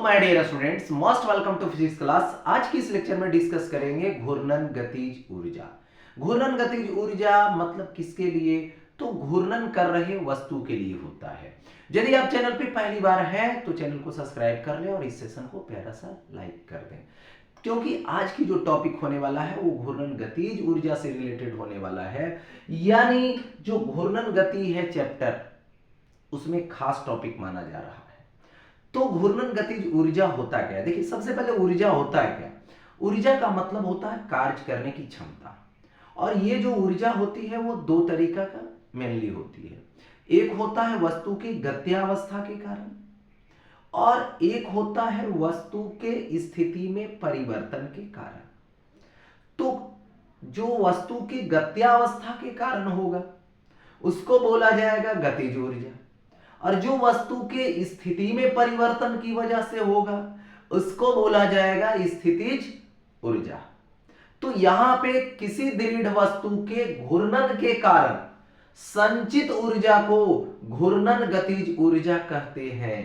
My dear students, most welcome to physics class. आज की इस लेक्चर में डिस्कस करेंगे घूर्णन गतिज ऊर्जा। घूर्णन गतिज ऊर्जा मतलब किसके लिए? तो घूर्णन कर रहे वस्तु के लिए होता है। यदि आप चैनल पे पहली बार हैं तो चैनल को सब्सक्राइब कर लें और इस सेशन को प्यारा सा लाइक कर दें, क्योंकि आज की जो टॉपिक होने वाला है वो घूर्णन गतिज ऊर्जा से रिलेटेड होने वाला है। यानी जो घूर्णन गति है चैप्टर, उसमें खास टॉपिक माना जा रहा है। तो घूर्णन गतिज ऊर्जा होता क्या है? देखिए, सबसे पहले ऊर्जा होता है क्या? ऊर्जा का मतलब होता है कार्य करने की क्षमता। और ये जो ऊर्जा होती है वो दो तरीका का मेनली होती है। एक होता है वस्तु की गत्यावस्था के कारण, और एक होता है वस्तु के स्थिति में परिवर्तन के कारण। तो जो वस्तु की गत्यावस्था के कारण होगा उसको बोला जाएगा गतिज ऊर्जा, और जो वस्तु के स्थिति में परिवर्तन की वजह से होगा उसको बोला जाएगा स्थितिज ऊर्जा। तो यहां पे किसी दृढ़ वस्तु के घूर्णन के कारण संचित ऊर्जा को घूर्णन गतिज ऊर्जा कहते हैं।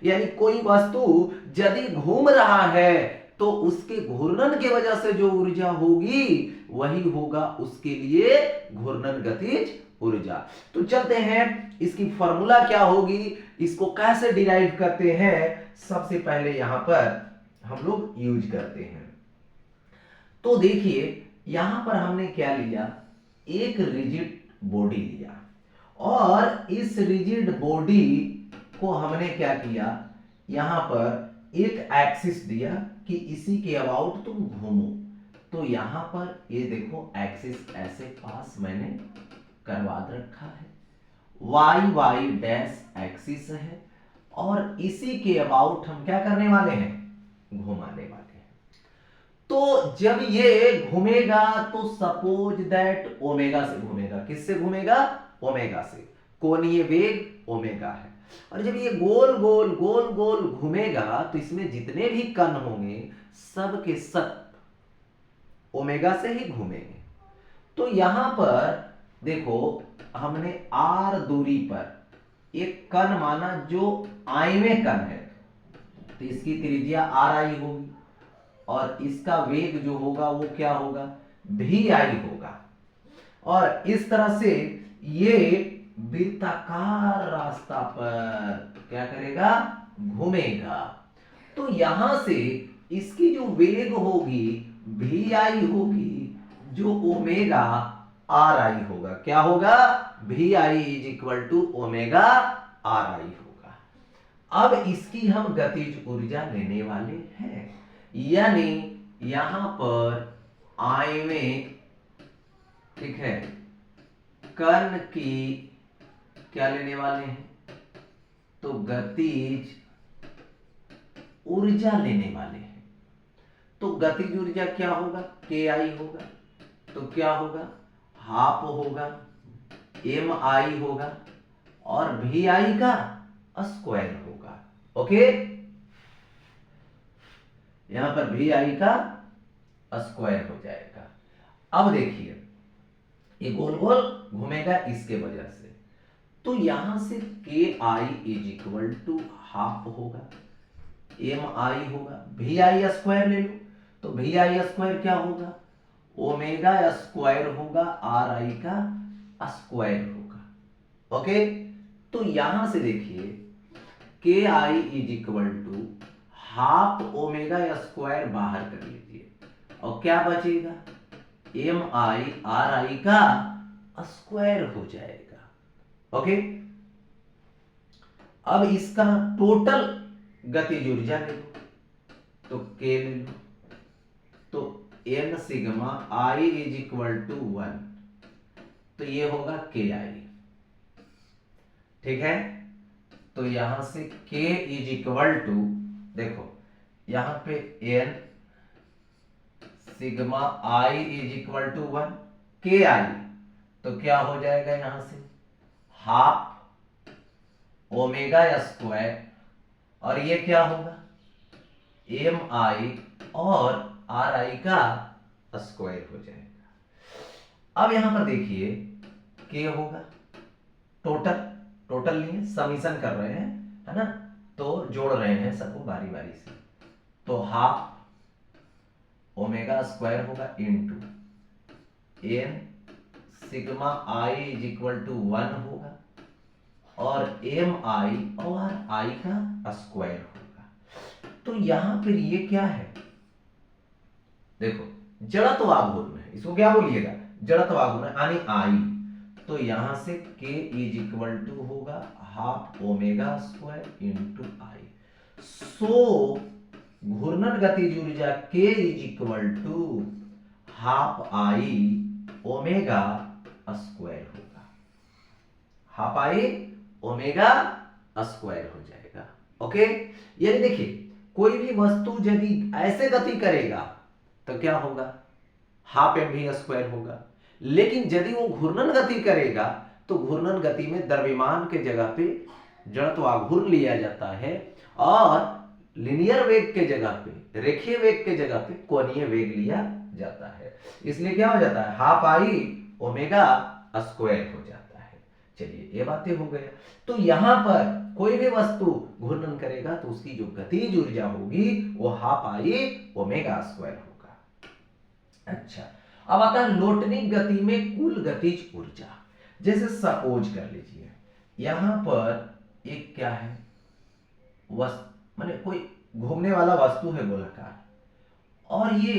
यानी कोई वस्तु यदि घूम रहा है तो उसके घूर्णन की वजह से जो ऊर्जा होगी वही होगा उसके लिए घूर्णन गतिज ऊर्जा। तो चलते हैं, इसकी फॉर्मूला क्या होगी, इसको कैसे डिराइव करते हैं, सबसे पहले यहां पर हम लोग यूज करते हैं। तो देखिए, यहां पर हमने क्या लिया, एक रिजिड बॉडी लिया, और इस रिजिड बॉडी को हमने क्या किया, यहां पर एक एक्सिस दिया कि इसी के अबाउट तुम घूमो। तो यहां पर ये देखो एक्सिस ऐसे पास मैंने करवा रखा है, वाई वाई डैश एक्सिस है, और इसी के अबाउट हम क्या करने वाले हैं, घुमाने वाले हैं। तो जब ये घूमेगा तो सपोज दैट ओमेगा से घूमेगा। किससे घूमेगा? ओमेगा से। कोणीय वेग ओमेगा है। और जब ये गोल गोल गोल गोल घूमेगा तो इसमें जितने भी कण होंगे सब के सब ओमेगा से ही घूमेंगे। तो यहां पर देखो, हमने आर दूरी पर एक कण माना जो आयवे कण है, तो इसकी त्रिज्या आर आई होगी, और इसका वेग जो होगा वो क्या होगा, भी आई होगा। और इस तरह से ये वृत्ताकार रास्ता पर क्या करेगा, घूमेगा। तो यहां से इसकी जो वेग होगी भी आई होगी, जो ओमेगा आर आई होगा। क्या होगा? भी I is equal to omega r I होगा। अब इसकी हम गतिज ऊर्जा लेने वाले हैं। यानी यहां पर आयवें, ठीक है, कण की क्या लेने वाले हैं, तो गतिज ऊर्जा लेने वाले हैं। तो गतिज ऊर्जा क्या होगा, के आई होगा। तो क्या होगा, हाफ होगा, एम आई होगा, और भी आई का स्क्वायर होगा। ओके, यहां पर भी आई का स्क्वायर हो जाएगा। अब देखिए, ये गोल गोल घूमेगा इसके वजह से, तो यहां से के I is equal to half होगा, एम आई होगा, भी आई स्क्वायर ले लो, तो भी आई स्क्वायर क्या होगा, ओमेगा स्क्वायर होगा, आर आई का स्क्वायर होगा। ओके, तो यहां से देखिए के I is equal to half omega square बाहर कर लीजिए, और क्या बचेगा, एम आई आर आई का स्क्वायर हो जाएगा। ओके, अब इसका टोटल गतिज ऊर्जा ले लो, तो के ले लो, तो n sigma i is equal to 1, तो ये होगा के आई। ठीक है, तो यहां से के इज इक्वल टू, देखो यहां पे n sigma i is equal to 1, के आई, तो क्या हो जाएगा यहां से हाफ ओमेगा स्क्वायर, और ये क्या होगा, एम आई और आर आई का स्क्वायर हो जाएगा। अब यहां पर देखिए के होगा, टोटल लिए समीशन कर रहे हैं, है ना, तो जोड़ रहे हैं सबको बारी बारी से, तो हाफ ओमेगा स्क्वायर होगा into n sigma i is equal to 1 होगा और एम आई और आई का स्क्वायर होगा। तो यहां पर ये क्या है, देखो जड़त्वाघूर्ण है, इसको क्या बोलिएगा, जड़त्वाघूर्ण यानी आई, तो यहां से k इज इक्वल टू होगा half omega square into I. So घूर्णन गतिज ऊर्जा k is equal to half I omega square होगा, हाफ आई ओमेगा स्क्वायर हो जाएगा। ओके, यानी देखिए कोई भी वस्तु यदि ऐसे गति करेगा तो क्या होगा, हाफ एम वी स्क्वायर होगा, लेकिन यदि वो घूर्णन गति करेगा तो घूर्णन गति में द्रव्यमान के जगह पे जड़त्वाघूर्ण लिया जाता है और लिनियर वेग के जगह पे, रेखीय वेग के जगह पे कोणीय वेग लिया जाता है। इसलिए क्या हो जाता है, हाफ आई ओमेगा स्क्वायर हो जाता है। चलिए ये बातें हो गया। तो यहां पर कोई भी वस्तु घूर्णन करेगा तो उसकी जो गतिज ऊर्जा होगी वो हाफ आई ओमेगा स्क्वायर होगा। अच्छा, अब आता है लोटनिक गति में कुल गतिज ऊर्जा। जैसे सपोज कर लीजिए यहां पर एक क्या है, वस्तु माने कोई घूमने वाला वस्तु है गोलाकार और ये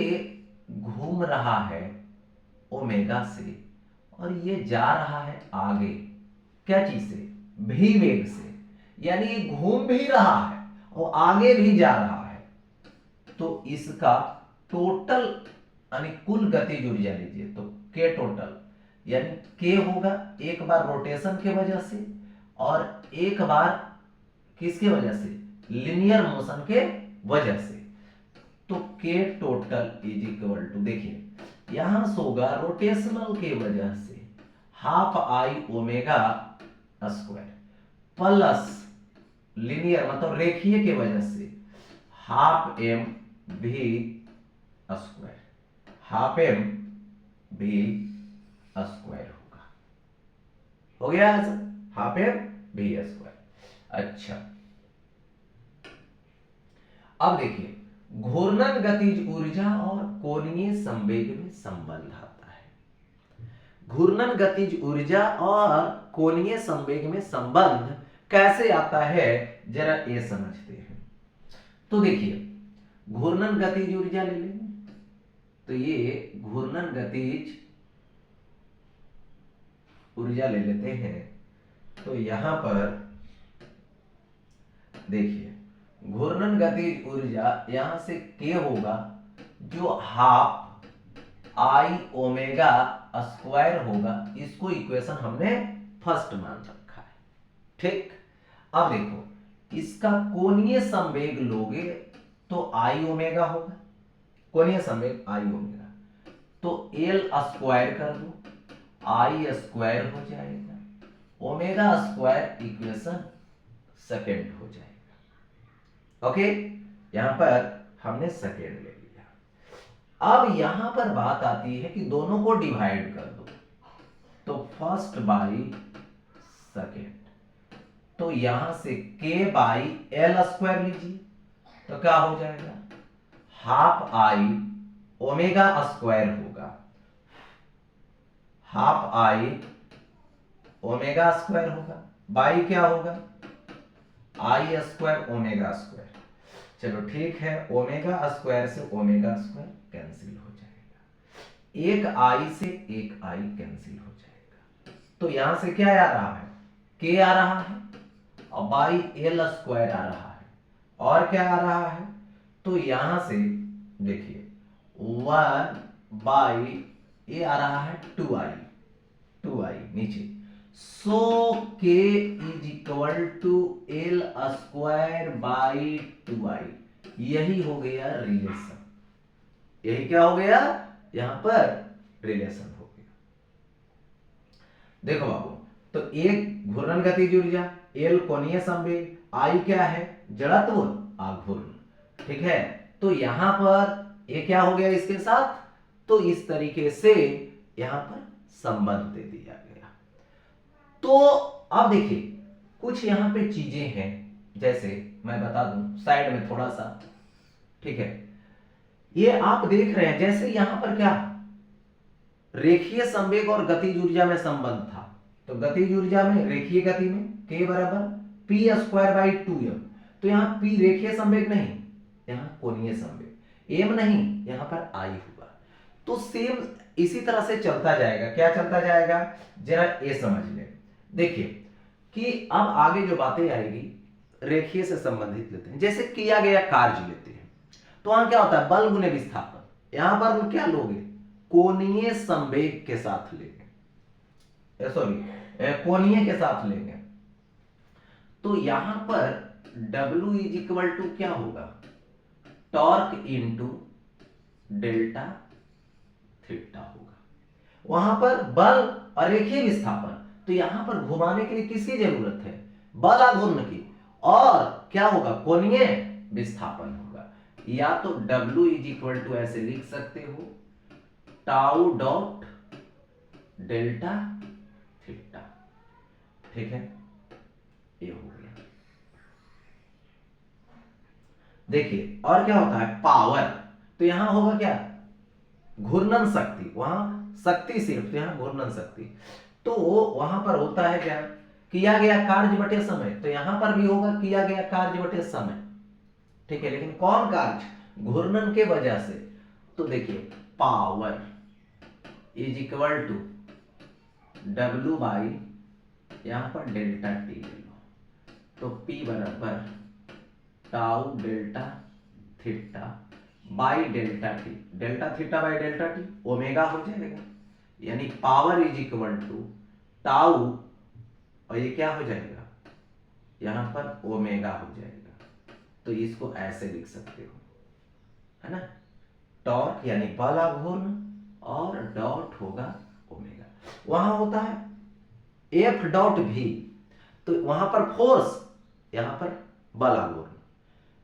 घूम रहा है ओमेगा से और ये जा रहा है आगे, क्या चीज से, भी वेग से, यानी ये घूम भी रहा है और आगे भी जा रहा है। तो इसका टोटल यानी कुल गतिज ऊर्जा लीजिए तो के टोटल यानी के होगा एक बार रोटेशन के वजह से और एक बार किसके वजह से, लिनियर मोशन के वजह से। तो के टोटल इज इक्वल टू, देखिए यहां से होगा रोटेशनल के वजह से half I omega square plus linear मतलब रेखीय के वजह से हाफ एम भी स्क्वायर, हाफ एम भी स्क्वायर होगा। हो गया हाफ एम भी स्क्वायर। अच्छा, अब देखिए घूर्णन गतिज ऊर्जा और कोणीय संवेग में संबंध आता है। घूर्णन गतिज ऊर्जा और कोणीय संवेग में संबंध कैसे आता है जरा ये समझते हैं। तो देखिए घूर्णन गतिज ऊर्जा ले लेंगे, तो ये घूर्णन गतिज ऊर्जा ले लेते हैं। तो यहां पर देखिए घूर्णन गतिज ऊर्जा यहां से के होगा जो हाफ आई ओमेगा स्क्वायर होगा, इसको इक्वेशन हमने फर्स्ट मान रखा है। ठीक, अब देखो इसका कोणीय संवेग लोगे तो आई ओमेगा होगा, कोणीय संवेग आई ओमेगा, तो एल स्क्वायर कर दो, आई स्क्वायर हो जाएगा, ओमेगा स्क्वायर इक्वेशन सेकेंड हो जाएगा। ओके, यहां पर हमने सेकेंड ले लिया। अब यहां पर बात आती है कि दोनों को डिवाइड कर दो, तो फर्स्ट बाई सेकेंड, तो यहां से k बाई एल स्क्वायर लीजिए तो क्या हो जाएगा, हाफ आई ओमेगा स्क्वायर होगा, हाफ आई ओमेगा स्क्वायर होगा, बाई क्या होगा, आई स्क्वायर ओमेगा स्क्वायर। चलो ठीक है, ओमेगा स्क्वायर से ओमेगा स्क्वायर कैंसिल हो जाएगा, एक आई से एक आई कैंसिल हो जाएगा। तो यहां से क्या आ रहा है, के आ रहा है और बाई एल स्क्वायर आ रहा है, और क्या आ रहा है, तो यहां से देखिए 1 बाई ये आ रहा है 2i नीचे। So k is equal to L square by 2i, यही हो गया रिलेशन, यही क्या हो गया, यहां पर रिलेशन हो गया। देखो बाबू, तो एक घूर्णन गतिज ऊर्जा, एल कोणीय संवेग, आई क्या है, जड़त्व आघूर्ण। ठीक है, तो यहां पर ये क्या हो गया इसके साथ, तो इस तरीके से यहां पर संबंध दे दिया गया। तो अब देखिए कुछ यहां पे चीजें हैं, जैसे मैं बता दूं साइड में थोड़ा सा, ठीक है। ये आप देख रहे हैं जैसे यहां पर क्या रेखीय संवेग और गतिज ऊर्जा में संबंध था, तो गतिज ऊर्जा में रेखीय गति में k बराबर पी स्क्वायर बाई 2m, तो यहां p रेखीय संवेग नहीं, यहां कोणीय संवेग, m नहीं, यहां पर I हुआ। तो सेम इसी तरह से चलता जाएगा। क्या चलता जाएगा, जरा ये समझ लें। देखिए कि अब आगे जो बातें आएगी रेखीय से संबंधित लेते हैं, जैसे किया गया कार्य लेते हैं, तो वहां क्या होता है बल गुने विस्थापन, यहां पर हम क्या लोगे कोणीय संवेग के साथ लेंगे, सॉरी कोणीय के साथ लेंगे। तो यहां पर W इज इक्वल टू क्या होगा टॉर्क इनटू डेल्टा थीटा होगा। वहां पर बल और रेखीय विस्थापन, तो यहां पर घुमाने के लिए किसकी जरूरत है बल आघूर्ण की, और क्या होगा कोणीय विस्थापन होगा। या तो W इज इक्वल टू ऐसे लिख सकते हो टाउ डॉट डेल्टा थीटा, ठीक है, ये हो गया। देखिए और क्या होता है पावर, तो यहां होगा क्या घूर्णन शक्ति, वहां शक्ति सिर्फ, तो यहां घूर्णन शक्ति, तो वहां पर होता है क्या किया गया कार्य बटे समय, तो यहां पर भी होगा किया गया कार्य बटे समय, ठीक है। लेकिन कौन कार्य घूर्णन के वजह से, तो देखिए power is equal to W by यहां पर डेल्टा टी ले लो, तो P बराबर tau delta theta by delta t, delta theta by delta t omega हो जाएगा, यानी power is equal to tau और ये क्या हो जाएगा यहां पर ओमेगा हो जाएगा। तो इसको ऐसे लिख सकते हो, है ना, टॉर्क यानी बल आघूर्ण और डॉट होगा ओमेगा। वहां होता है एफ डॉट भी, तो वहां पर फोर्स, यहां पर बल आघूर्ण,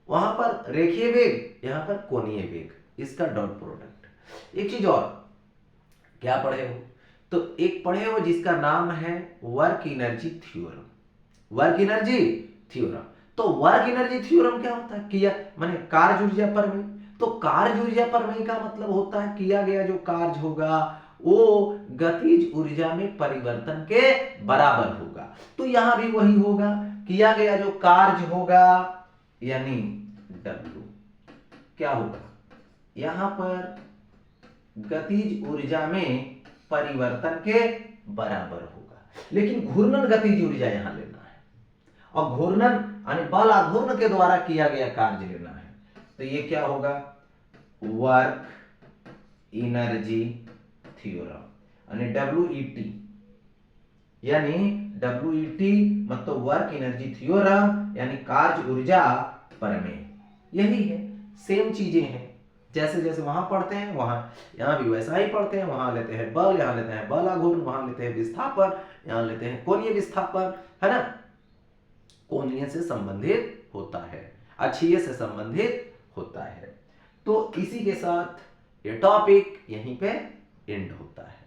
वहां पर रेखीय वेग, यहां पर कोणीय वेग, इसका डॉट प्रोडक्ट। एक चीज और क्या पढ़े हो, तो एक पढ़े हो जिसका नाम है work energy theorem, work energy theorem. तो वर्क एनर्जी थ्योरम क्या होता है किया माने कार्य ऊर्जा प्रमेय, तो कार्य ऊर्जा प्रमेय का मतलब होता है किया गया जो कार्य होगा वो गतिज ऊर्जा में परिवर्तन के बराबर होगा। तो यहां भी वही होगा किया गया जो कार्य होगा यानी W क्या होगा यहां पर गतिज ऊर्जा में परिवर्तन के बराबर होगा। लेकिन घूर्णन गतिज ऊर्जा यहां लेना है और घूर्णन यानी बल आघूर्ण के द्वारा किया गया कार्य लेना है, तो ये क्या होगा वर्क एनर्जी थ्योरम, यानी WET, यानी WET मतलब वर्क एनर्जी थ्योरम यानी कार्य ऊर्जा प्रमेय। यही है, सेम चीजें हैं, जैसे जैसे वहां पढ़ते हैं वहां यहां भी वैसा ही पढ़ते हैं। वहां लेते हैं बल, यहां लेते हैं बल आघूर्ण, वहां लेते हैं विस्थापन, यहां लेते हैं कोणीय विस्थापन, है ना, कोणीय से संबंधित होता है, अक्षीय से संबंधित होता है। तो इसी के साथ ये टॉपिक यहीं पे एंड होता है।